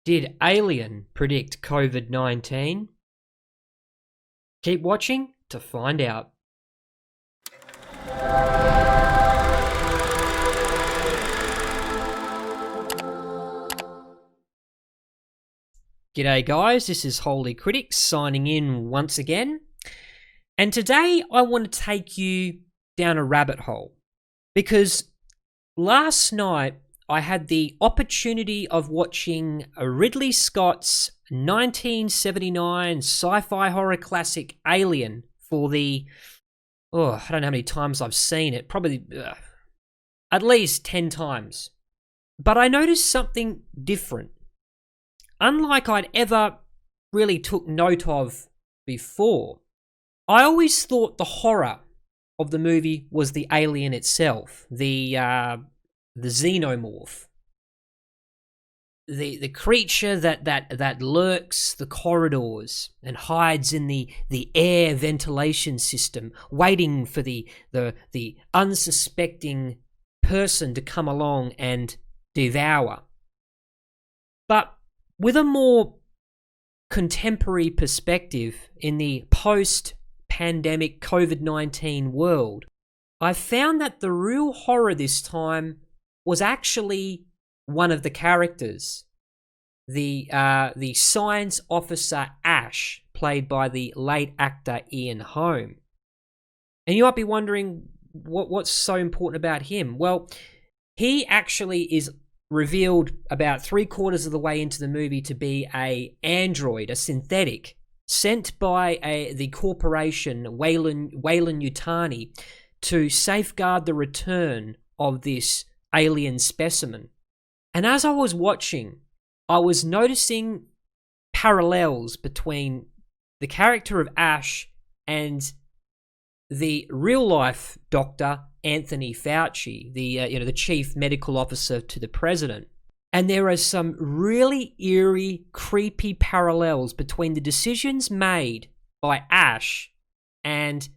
Did Alien predict COVID-19? Keep watching to find out. G'day guys, this is Holy Critics signing in once again. And today I want to take you down a rabbit hole because last night I had the opportunity of watching Ridley Scott's 1979 sci-fi horror classic Alien for I don't know how many times I've seen it, probably at least 10 times. But I noticed something different. Unlike I'd ever really took note of before, I always thought the horror of the movie was the alien itself, the xenomorph, the creature that lurks the corridors and hides in the air ventilation system, waiting for the unsuspecting person to come along and devour. But with a more contemporary perspective in the post-pandemic COVID-19 world, I found that the real horror this time was actually one of the characters, the science officer Ash, played by the late actor Ian Holm. And you might be wondering what's so important about him. Well, he actually is revealed about 3/4 of the way into the movie to be a android, a synthetic, sent by the corporation Weyland-Yutani to safeguard the return of this alien specimen. And as I was watching, I was noticing parallels between the character of Ash and the real-life doctor Anthony Fauci, the chief medical officer to the president. And there are some really eerie, creepy parallels between the decisions made by Ash and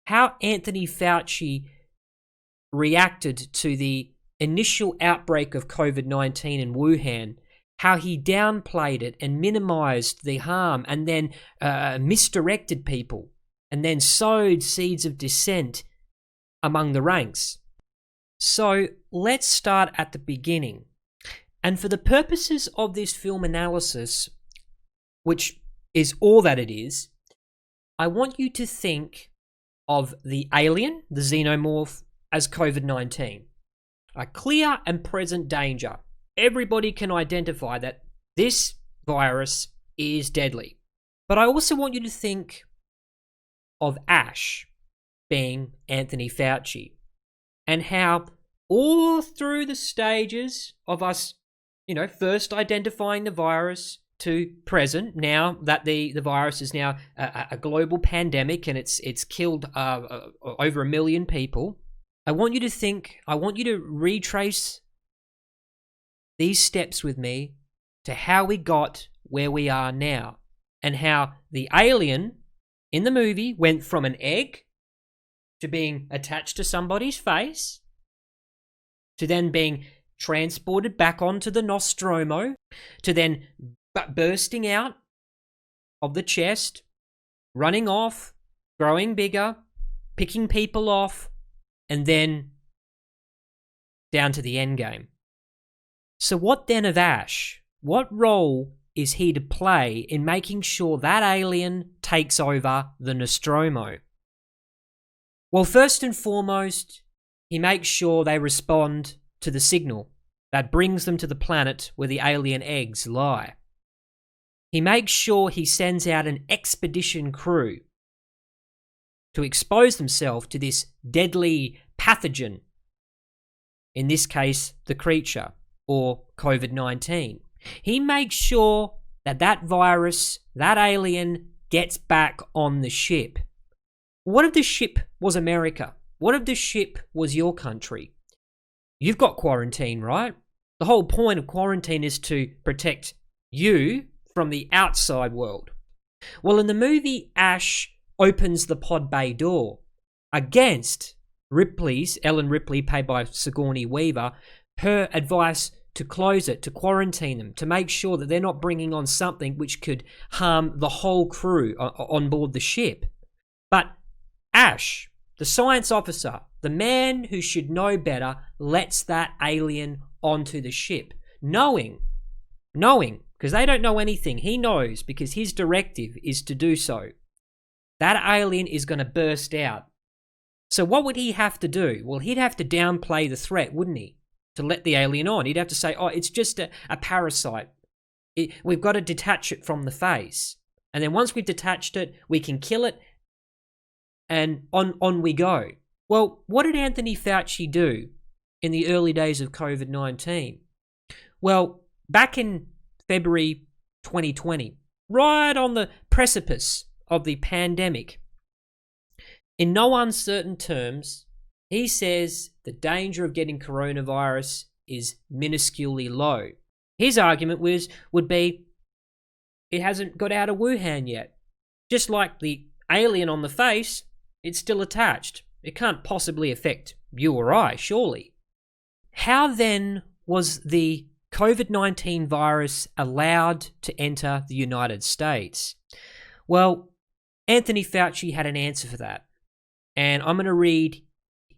how Anthony Fauci reacted to the initial outbreak of COVID-19 in Wuhan, how he downplayed it and minimized the harm and then misdirected people and then sowed seeds of dissent among the ranks. So let's start at the beginning. And for the purposes of this film analysis, which is all that it is, I want you to think of the alien, the xenomorph, as COVID-19. A clear and present danger. Everybody can identify that this virus is deadly. But I also want you to think of Ash being Anthony Fauci, and how all through the stages of us, first identifying the virus to present, now that the virus is now a global pandemic and it's killed over 1 million people, I want you to retrace these steps with me to how we got where we are now, and how the alien in the movie went from an egg to being attached to somebody's face, to then being transported back onto the Nostromo, to then bursting out of the chest, running off, growing bigger, picking people off, and then down to the end game. So what then of Ash? What role is he to play in making sure that alien takes over the Nostromo? Well, first and foremost, he makes sure they respond to the signal that brings them to the planet where the alien eggs lie. He makes sure he sends out an expedition crew to expose themselves to this deadly pathogen, in this case, the creature, or COVID-19. He makes sure that virus, that alien, gets back on the ship. What if the ship was America? What if the ship was your country? You've got quarantine, right? The whole point of quarantine is to protect you from the outside world. Well, in the movie, Ash opens the pod bay door against Ellen Ripley, played by Sigourney Weaver, her advice to close it, to quarantine them, to make sure that they're not bringing on something which could harm the whole crew on board the ship. But Ash, the science officer, the man who should know better, lets that alien onto the ship, knowing, because they don't know anything. He knows because his directive is to do so. That alien is going to burst out. So what would he have to do? Well, he'd have to downplay the threat, wouldn't he? To let the alien on. He'd have to say, oh, it's just a parasite. We've got to detach it from the face. And then once we've detached it, we can kill it, and on we go. Well, what did Anthony Fauci do in the early days of COVID-19? Well, back in February 2020, right on the precipice of the pandemic, in no uncertain terms, he says the danger of getting coronavirus is minusculely low. His argument would be it hasn't got out of Wuhan yet. Just like the alien on the face, it's still attached. It can't possibly affect you or I, surely. How then was the COVID-19 virus allowed to enter the United States? Well, Anthony Fauci had an answer for that. And I'm going to read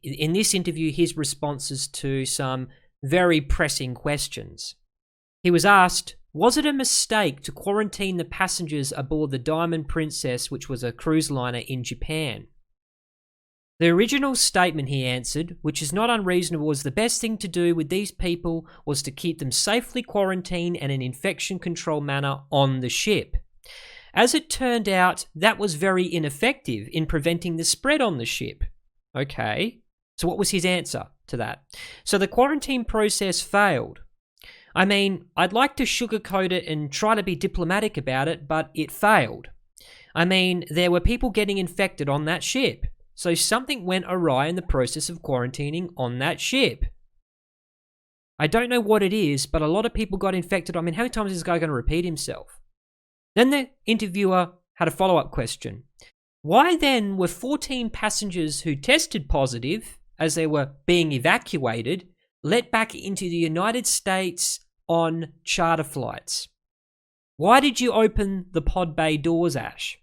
in this interview his responses to some very pressing questions. He was asked, was it a mistake to quarantine the passengers aboard the Diamond Princess, which was a cruise liner in Japan? The original statement, he answered, which is not unreasonable, was the best thing to do with these people was to keep them safely quarantined in an infection control manner on the ship. As it turned out, that was very ineffective in preventing the spread on the ship. Okay, so what was his answer to that? So the quarantine process failed. I mean, I'd like to sugarcoat it and try to be diplomatic about it, but it failed. I mean, there were people getting infected on that ship. So something went awry in the process of quarantining on that ship. I don't know what it is, but a lot of people got infected. I mean, how many times is this guy going to repeat himself? Then the interviewer had a follow-up question. Why then were 14 passengers who tested positive as they were being evacuated let back into the United States on charter flights? Why did you open the pod bay doors, Ash?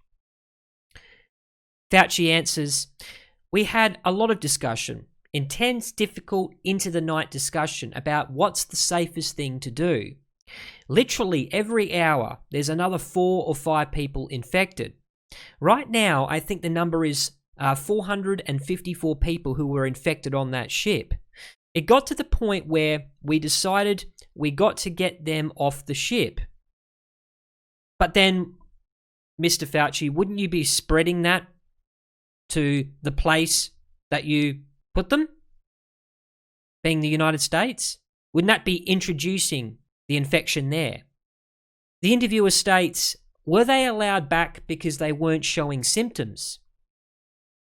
Fauci answers, we had a lot of discussion, intense, difficult, into the night discussion about what's the safest thing to do. Literally every hour, there's another 4 or 5 people infected. Right now, I think the number is 454 people who were infected on that ship. It got to the point where we decided we got to get them off the ship. But then, Mr. Fauci, wouldn't you be spreading that to the place that you put them, being the United States? Wouldn't that be introducing the infection there? The interviewer states, were they allowed back because they weren't showing symptoms?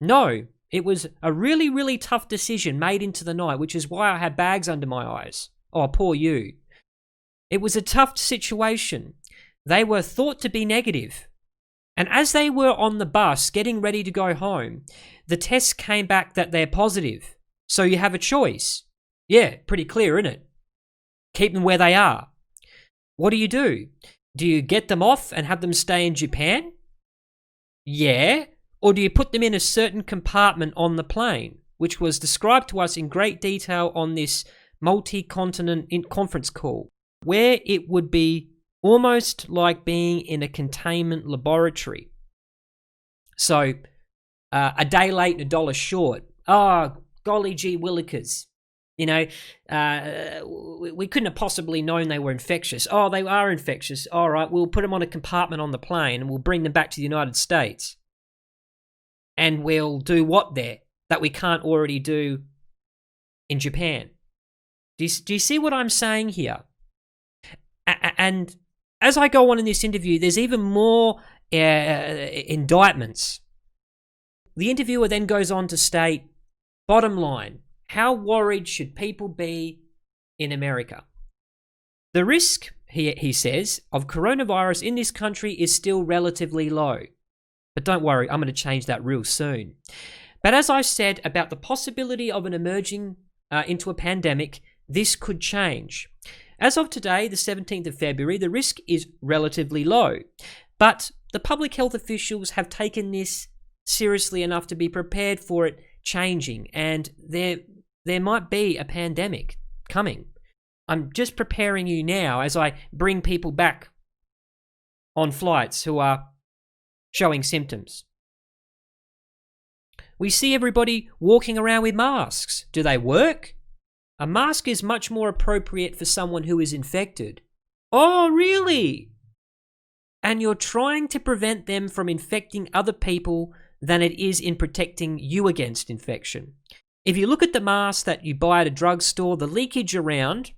No, it was a really, really tough decision made into the night, which is why I had bags under my eyes. Oh, poor you. It was a tough situation. They were thought to be negative. And as they were on the bus getting ready to go home, the tests came back that they're positive. So you have a choice. Yeah, pretty clear, isn't it? Keep them where they are. What do? Do you get them off and have them stay in Japan? Yeah. Or do you put them in a certain compartment on the plane, which was described to us in great detail on this multi-continent conference call, where it would be almost like being in a containment laboratory. So, a day late and $1 short. Oh, golly gee willikers. You know, we couldn't have possibly known they were infectious. Oh, they are infectious. All right, we'll put them on a compartment on the plane and we'll bring them back to the United States. And we'll do what there that we can't already do in Japan? Do you see what I'm saying here? And as I go on in this interview, there's even more indictments. The interviewer then goes on to state, bottom line, how worried should people be in America? The risk, he says, of coronavirus in this country is still relatively low. But don't worry, I'm going to change that real soon. But as I said about the possibility of an emerging into a pandemic, this could change. As of today, the 17th of February, the risk is relatively low, but the public health officials have taken this seriously enough to be prepared for it changing, and there might be a pandemic coming. I'm just preparing you now as I bring people back on flights who are showing symptoms. We see everybody walking around with masks. Do they work? A mask is much more appropriate for someone who is infected. Oh, really? And you're trying to prevent them from infecting other people than it is in protecting you against infection. If you look at the mask that you buy at a drugstore, the leakage around,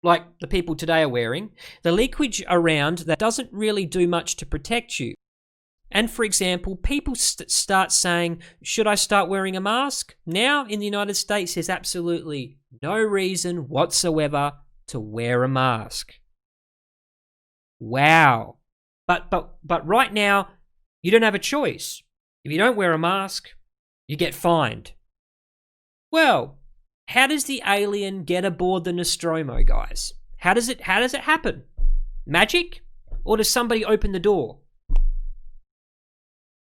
like the people today are wearing, the leakage around that doesn't really do much to protect you. And for example, people start saying, should I start wearing a mask? Now in the United States, there's absolutely no reason whatsoever to wear a mask. Wow. But right now, you don't have a choice. If you don't wear a mask, you get fined. Well, how does the alien get aboard the Nostromo, guys? How does it happen? Magic? Or does somebody open the door?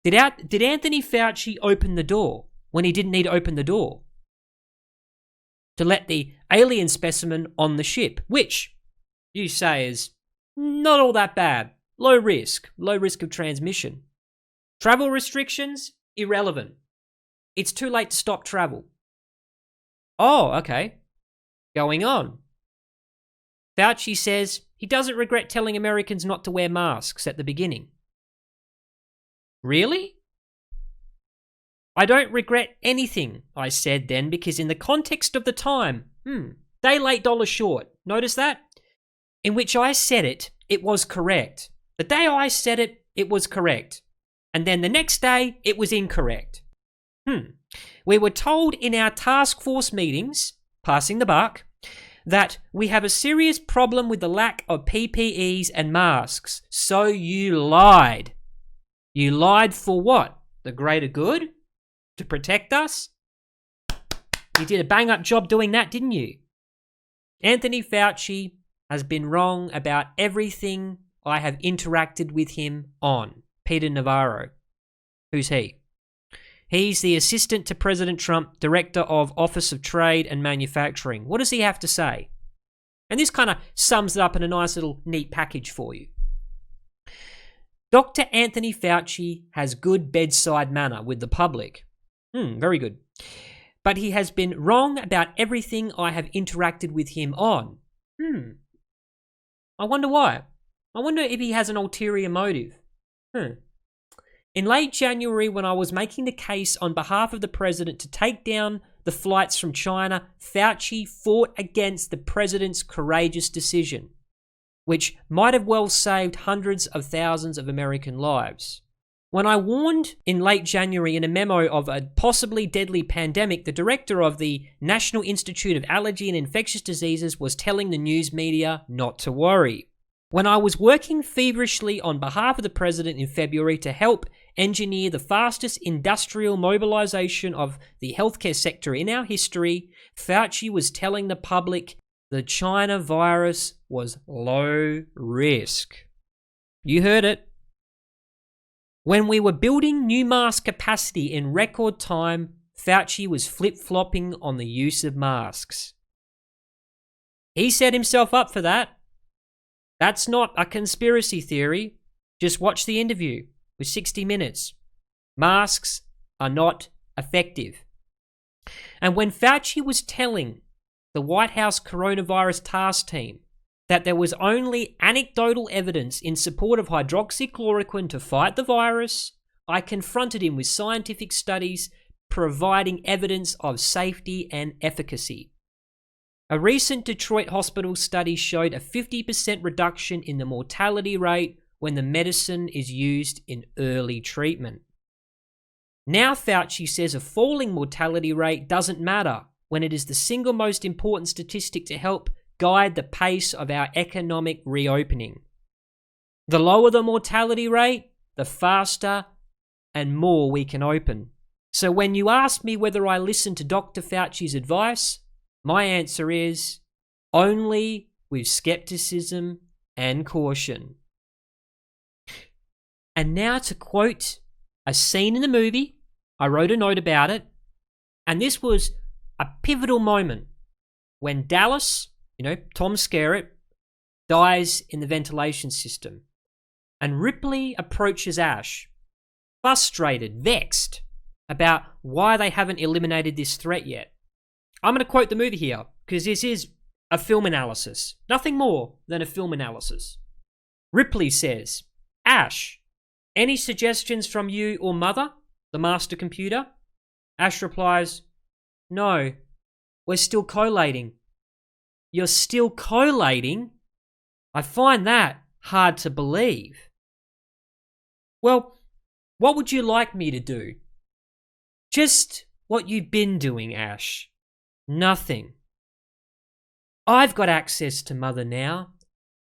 Did Anthony Fauci open the door when he didn't need to open the door? To let the alien specimen on the ship, which you say is not all that bad. Low risk of transmission. Travel restrictions, irrelevant. It's too late to stop travel. Oh, okay. Going on. Fauci says he doesn't regret telling Americans not to wear masks at the beginning. Really? I don't regret anything, I said then, because in the context of the time, day late, dollar short. Notice that? In which I said it, it was correct. The day I said it, it was correct. And then the next day, it was incorrect. We were told in our task force meetings, passing the buck, that we have a serious problem with the lack of PPEs and masks. So you lied. You lied for what? The greater good? To protect us? You did a bang-up job doing that, didn't you? Anthony Fauci has been wrong about everything I have interacted with him on. Peter Navarro. Who's he? He's the assistant to President Trump, director of Office of Trade and Manufacturing. What does he have to say? And this kind of sums it up in a nice little neat package for you. Dr. Anthony Fauci has good bedside manner with the public. Very good. But he has been wrong about everything I have interacted with him on. I wonder why. I wonder if he has an ulterior motive. In late January, when I was making the case on behalf of the president to take down the flights from China, Fauci fought against the president's courageous decision, which might have well saved hundreds of thousands of American lives. When I warned in late January in a memo of a possibly deadly pandemic, the director of the National Institute of Allergy and Infectious Diseases was telling the news media not to worry. When I was working feverishly on behalf of the president in February to help engineer the fastest industrial mobilization of the healthcare sector in our history, Fauci was telling the public the China virus was low risk. You heard it. When we were building new mask capacity in record time, Fauci was flip-flopping on the use of masks. He set himself up for that. That's not a conspiracy theory. Just watch the interview with 60 Minutes. Masks are not effective. And when Fauci was telling the White House coronavirus task team that there was only anecdotal evidence in support of hydroxychloroquine to fight the virus, I confronted him with scientific studies providing evidence of safety and efficacy. A recent Detroit hospital study showed a 50% reduction in the mortality rate when the medicine is used in early treatment. Now Fauci says a falling mortality rate doesn't matter when it is the single most important statistic to help guide the pace of our economic reopening. The lower the mortality rate, the faster and more we can open. So when you ask me whether I listen to Dr. Fauci's advice, my answer is only with skepticism and caution. And now to quote a scene in the movie, I wrote a note about it, and this was a pivotal moment when Dallas, Tom Skerritt, dies in the ventilation system, and Ripley approaches Ash, frustrated, vexed about why they haven't eliminated this threat yet. I'm going to quote the movie here, because this is a film analysis, nothing more than a film analysis. Ripley says, "Ash, any suggestions from you or Mother, the master computer?" Ash replies, "No, we're still collating." "You're still collating? I find that hard to believe." "Well, what would you like me to do?" "Just what you've been doing, Ash. Nothing. I've got access to Mother now,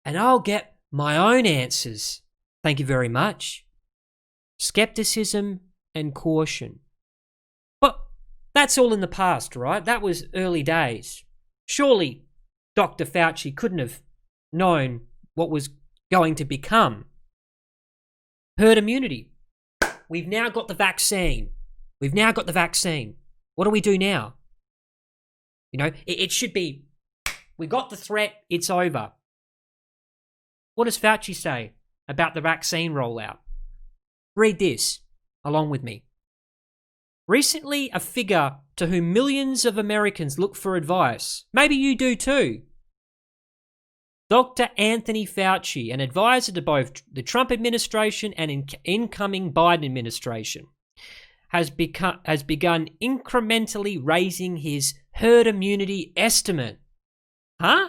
and I'll get my own answers. Thank you very much." Skepticism and caution. But that's all in the past, right? That was early days. Surely Dr. Fauci couldn't have known what was going to become herd immunity. We've now got the vaccine. What do we do now? It should be, we got the threat, it's over. What does Fauci say about the vaccine rollout? Read this along with me. Recently, a figure to whom millions of Americans look for advice, maybe you do too, Dr. Anthony Fauci, an advisor to both the Trump administration and incoming Biden administration, has begun incrementally raising his herd immunity estimate. Huh?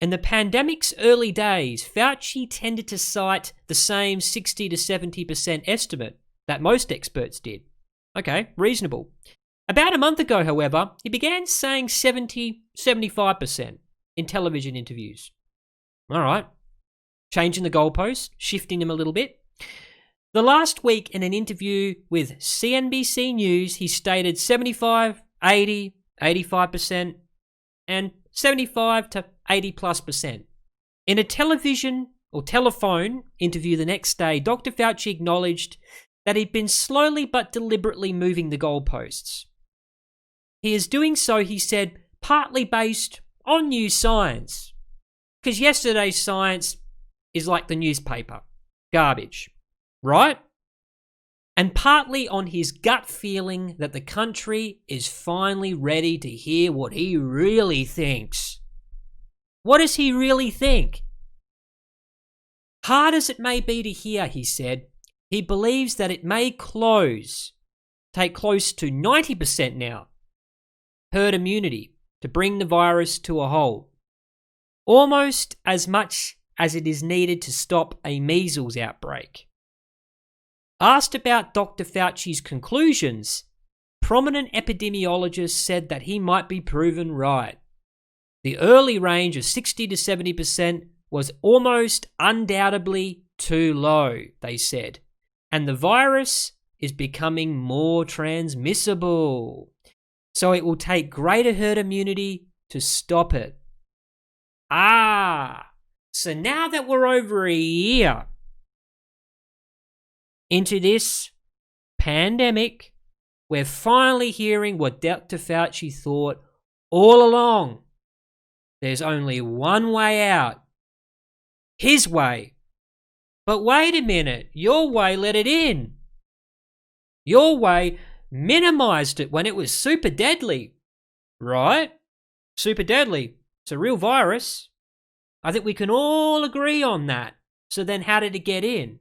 In the pandemic's early days, Fauci tended to cite the same 60 to 70% estimate that most experts did. Okay, reasonable. About a month ago, however, he began saying 70, 75% in television interviews. All right, changing the goalpost, shifting them a little bit. The last week in an interview with CNBC News, he stated 75, 80, 85%, and 75 to 80+%. In a television or telephone interview the next day, Dr. Fauci acknowledged that he'd been slowly but deliberately moving the goalposts. He is doing so, he said, partly based on new science. Because yesterday's science is like the newspaper. Garbage. Right? And partly on his gut feeling that the country is finally ready to hear what he really thinks. What does he really think? Hard as it may be to hear, he said, he believes that it may take close to 90% now, herd immunity, to bring the virus to a halt. Almost as much as it is needed to stop a measles outbreak. Asked about Dr. Fauci's conclusions, prominent epidemiologists said that he might be proven right. The early range of 60 to 70% was almost undoubtedly too low, they said, and the virus is becoming more transmissible. So it will take greater herd immunity to stop it. So now that we're over a year into this pandemic, we're finally hearing what Dr. Fauci thought all along. There's only one way out. His way. But wait a minute, your way let it in. Your way minimized it when it was super deadly. Right? Super deadly. It's a real virus. I think we can all agree on that. So then how did it get in?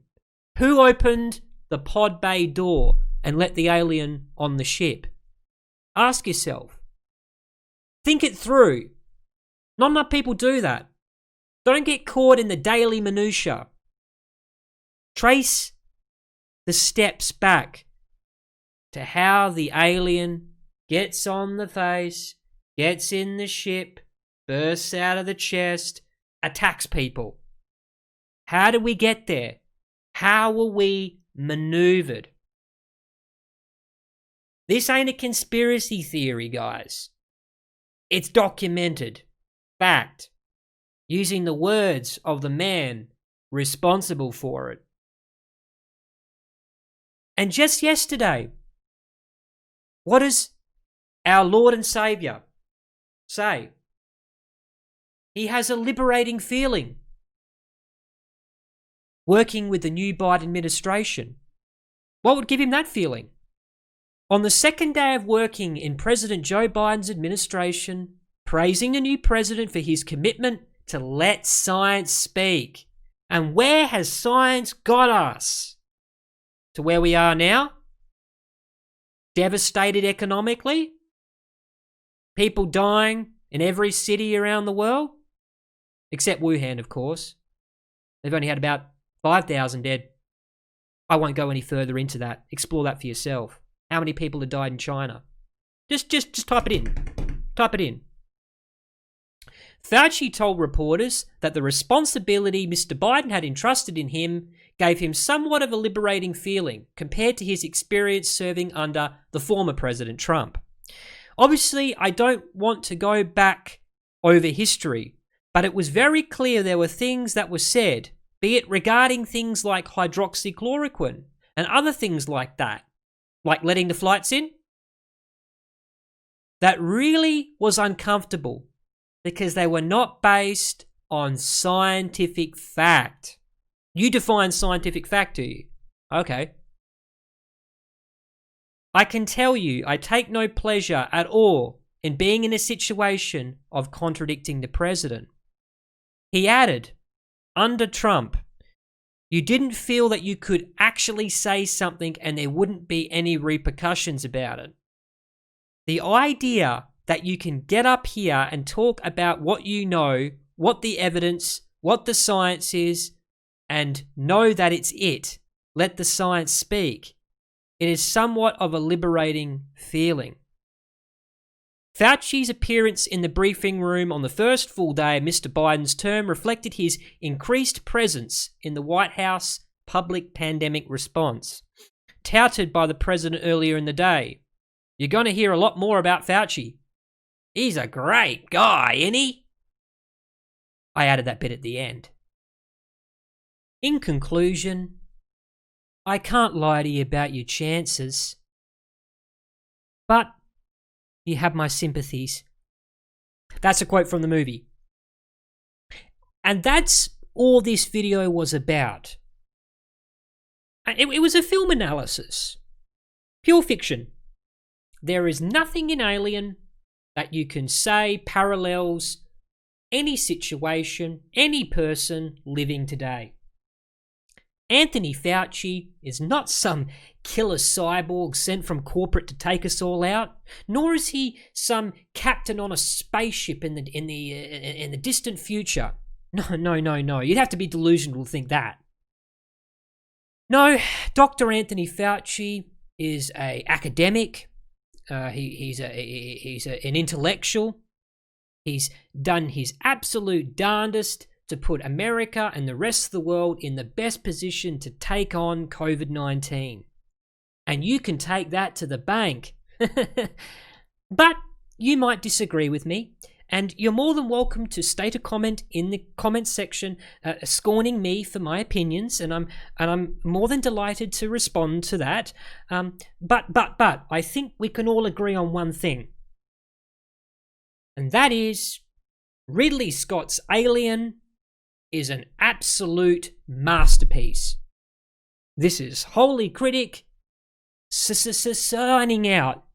Who opened the pod bay door and let the alien on the ship? Ask yourself. Think it through. Not enough people do that. Don't get caught in the daily minutiae. Trace the steps back to how the alien gets on the face, gets in the ship, bursts out of the chest, attacks people. How do we get there? How were we maneuvered? This ain't a conspiracy theory, guys. It's documented. Fact. using the words of the man responsible for it. And just yesterday, what does our Lord and Saviour say? He has a liberating feeling working with the new Biden administration. What would give him that feeling? On the second day of working in President Joe Biden's administration, praising the new president for his commitment to let science speak. And where has science got us? To where we are now? Devastated economically? People dying in every city around the world? Except Wuhan, of course. They've only had about 5,000 dead. I won't go any further into that. Explore that for yourself. How many people have died in China? Just type it in. Type it in. Fauci told reporters that the responsibility Mr. Biden had entrusted in him gave him somewhat of a liberating feeling compared to his experience serving under the former President Trump. Obviously, I don't want to go back over history, but it was very clear there were things that were said, be it regarding things like hydroxychloroquine and other things like that, like letting the flights in, that really was uncomfortable because they were not based on scientific fact. You define scientific fact, do you? Okay. I can tell you, I take no pleasure at all in being in a situation of contradicting the president. He added, under Trump, you didn't feel that you could actually say something and there wouldn't be any repercussions about it. The idea that you can get up here and talk about what you know, what the evidence, what the science is, and know that it's it. Let the science speak. It is somewhat of a liberating feeling. Fauci's appearance in the briefing room on the first full day of Mr. Biden's term reflected his increased presence in the White House public pandemic response. Touted by the president earlier in the day, you're going to hear a lot more about Fauci. He's a great guy, isn't he? I added that bit at the end. In conclusion, I can't lie to you about your chances, but you have my sympathies. That's a quote from the movie. And that's all this video was about. It was a film analysis. Pure fiction. There is nothing in Alien that you can say parallels any situation, any person living today. Anthony Fauci is not some killer cyborg sent from corporate to take us all out, nor is he some captain on a spaceship in the distant future. No. You'd have to be delusional to think that. No, Dr. Anthony Fauci is an academic. He's an intellectual. He's done his absolute darndest to put America and the rest of the world in the best position to take on COVID-19. And you can take that to the bank. But you might disagree with me, and you're more than welcome to state a comment in the comment section, scorning me for my opinions, and I'm more than delighted to respond to that. But I think we can all agree on one thing, and that is Ridley Scott's Alien is an absolute masterpiece. This is Holy Critic signing out.